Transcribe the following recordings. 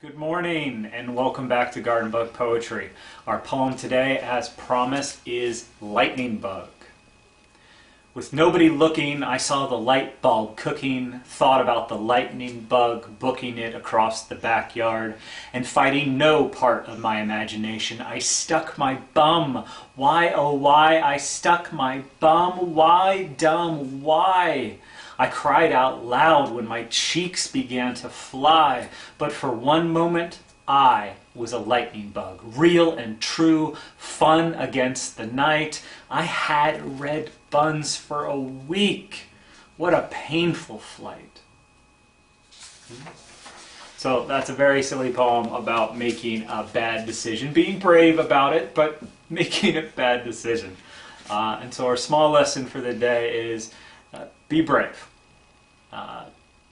Good morning and welcome back to Garden Bug Poetry. Our poem today, as promised, is Lightning Bug. With nobody looking, I saw the light bulb cooking, thought about the lightning bug booking it across the backyard, and fighting no part of my imagination, I stuck my bum. Why, oh why, I stuck my bum. Why, dumb, why? I cried out loud when my cheeks began to fly, but for one moment I was a lightning bug, real and true, fun against the night. I had red buns for a week. What a painful flight. So that's a very silly poem about making a bad decision, being brave about it, but making a bad decision. And so our small lesson for the day is be brave.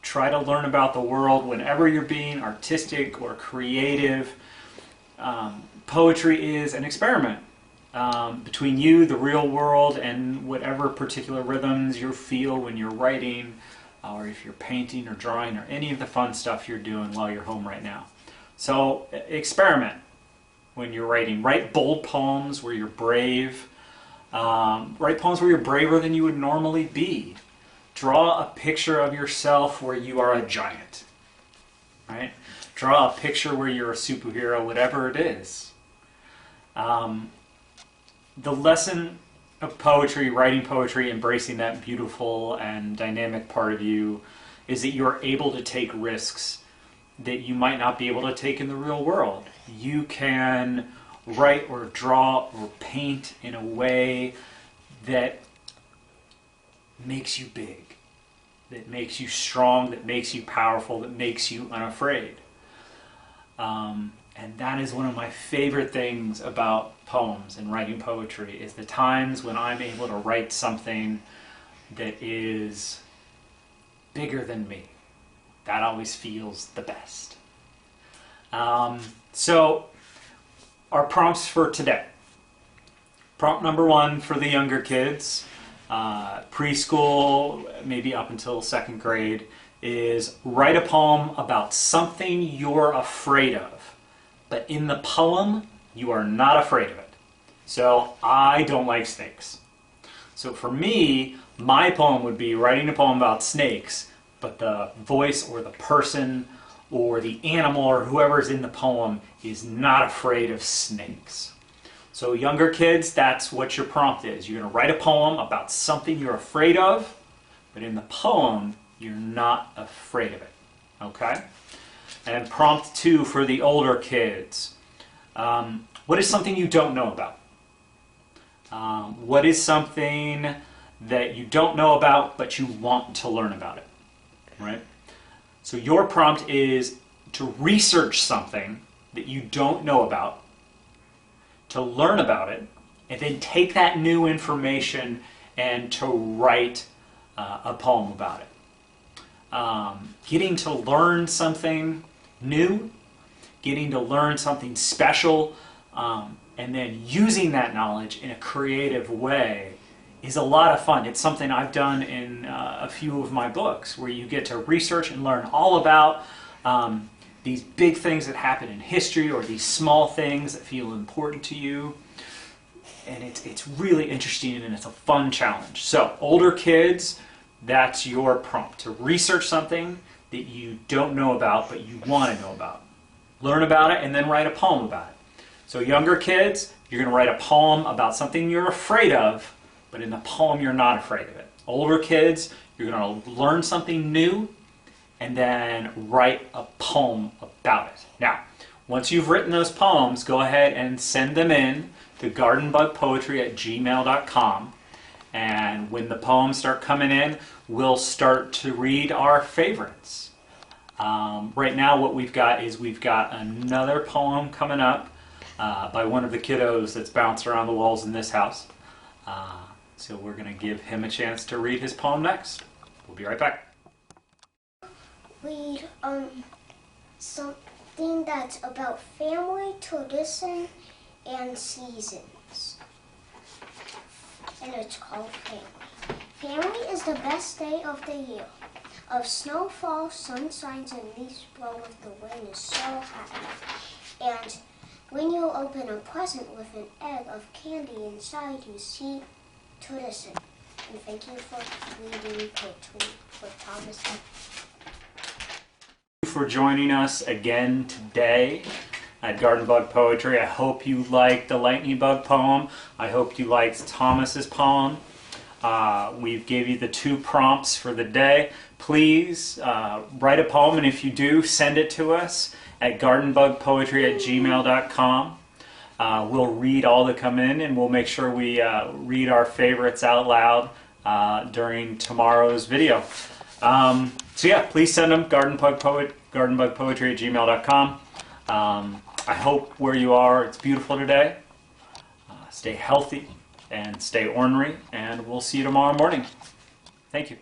Try to learn about the world whenever you're being artistic or creative. Poetry is an experiment between you, the real world, and whatever particular rhythms you feel when you're writing, or if you're painting or drawing or any of the fun stuff you're doing while you're home right now. So experiment when you're writing. Write bold poems where you're brave. Write poems where you're braver than you would normally be. Draw a picture of yourself where you are a giant, right? Draw a picture where you're a superhero, whatever it is. The lesson of poetry, writing poetry, embracing that beautiful and dynamic part of you, is that you're able to take risks that you might not be able to take in the real world. You can write or draw or paint in a way that makes you big, that makes you strong, that makes you powerful, that makes you unafraid. And that is one of my favorite things about poems and writing poetry, is the times when I'm able to write something that is bigger than me. That always feels the best. So our prompts for today. Prompt number 1 for the younger kids, preschool, maybe up until 2nd grade, is write a poem about something you're afraid of. But in the poem, you are not afraid of it. So I don't like snakes. So for me, my poem would be writing a poem about snakes, but the voice or the person or the animal or whoever's in the poem is not afraid of snakes. So younger kids, that's what your prompt is. You're going to write a poem about something you're afraid of, but in the poem, you're not afraid of it. Okay? And prompt 2 for the older kids. What is something you don't know about? What is something that you don't know about, but you want to learn about it? Right? So your prompt is to research something that you don't know about, to learn about it, and then take that new information and to write a poem about it. Getting to learn something new, getting to learn something special, and then using that knowledge in a creative way is a lot of fun. It's something I've done in a few of my books, where you get to research and learn all about these big things that happen in history, or these small things that feel important to you. And it's really interesting, and it's a fun challenge. So older kids, that's your prompt, to research something that you don't know about but you want to know about. Learn about it and then write a poem about it. So younger kids, you're going to write a poem about something you're afraid of, but in the poem you're not afraid of it. Older kids, you're going to learn something new and then write a poem about it. Now, once you've written those poems, go ahead and send them in to gardenbugpoetry@gmail.com. And when the poems start coming in, we'll start to read our favorites. Right now what we've got is another poem coming up by one of the kiddos that's bounced around the walls in this house. So we're going to give him a chance to read his poem next. We'll be right back. Read something that's about family, tradition, and seasons. And it's called Family. Family is the best day of the year. of snowfall, sun signs, and leaves blown with the wind is so happy. And when you open a present with an egg of candy inside, you see Tudison. And thank you for reading poetry with Thomas. Thank you for joining us again today at Garden Bug Poetry. I hope you liked the lightning bug poem. I hope you liked Thomas's poem. We've gave you the 2 prompts for the day. Please write a poem, and if you do, send it to us at gardenbugpoetry@gmail.com. We'll read all that come in, and we'll make sure we read our favorites out loud during tomorrow's video. So yeah, please send them, gardenbugpoetry@gmail.com. I hope where you are, it's beautiful today. Stay healthy and stay ornery, and we'll see you tomorrow morning. Thank you.